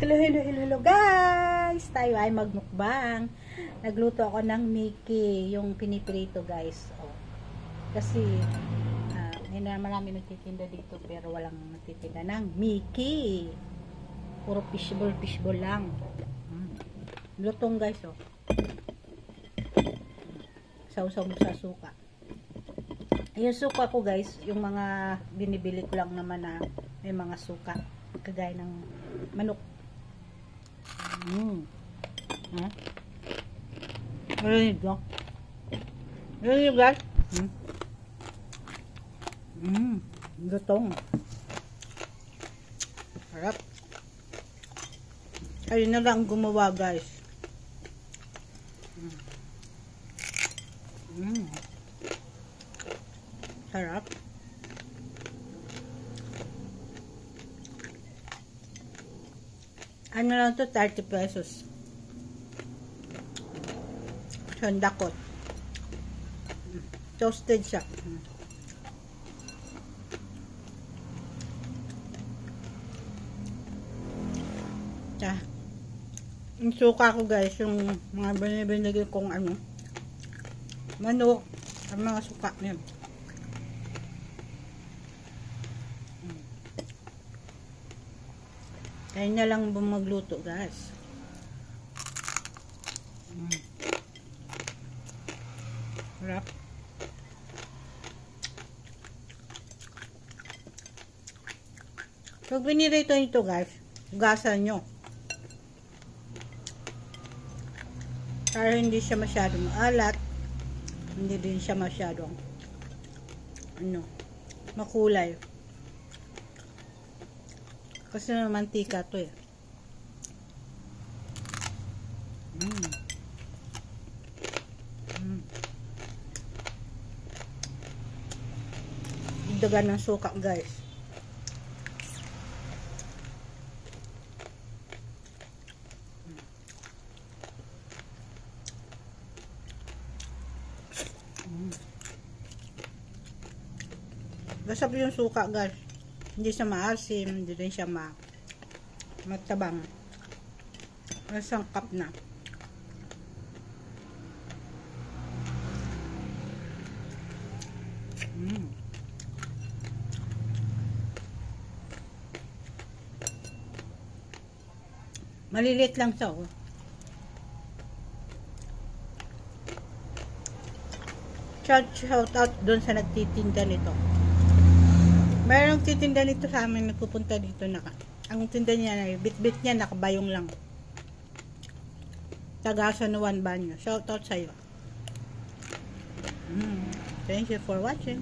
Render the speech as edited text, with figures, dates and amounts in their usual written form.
Hello guys! Tayo ay magmukbang. Nagluto ako ng Mickey, yung pinipirito guys. Oh. Kasi hindi na marami nagtitinda dito pero walang nagtitinda ng Mickey. Puro fishball lang. Lutong guys oh. Sausaw mo sa suka. Yung suka ko guys, yung mga binibili ko lang naman na may mga suka. Kagaya ng manok. Rinig no? Rinig guys? Lutong. Harap. Ayun na lang gumawa guys. Sarap. Ano lang to, 30 pesos. Sandakot. Toasted siya. Yung suka ko guys, yung mga binibili kong ano, manok, ang mga suka niya. Kaya na lang magluto guys. Harap. Pag binirito nito guys, hugasan nyo. Para hindi siya masyadong alat, hindi din siya masyadong makulay. Kasi mantika to eh. Dagan ng suka guys. Gasap yung suka guys. Hindi siya maasim, hindi din siya matabang. Sangkap na. Malilit lang siya. Shout out doon sa nagtitinda nito. Mayroong titinda nito sa amin, nagpupunta dito na. Ang tinda niya na, bit-bit niya, nakabayong lang. Taga San Juan Banyo. Shout out sa'yo. Thank you for watching.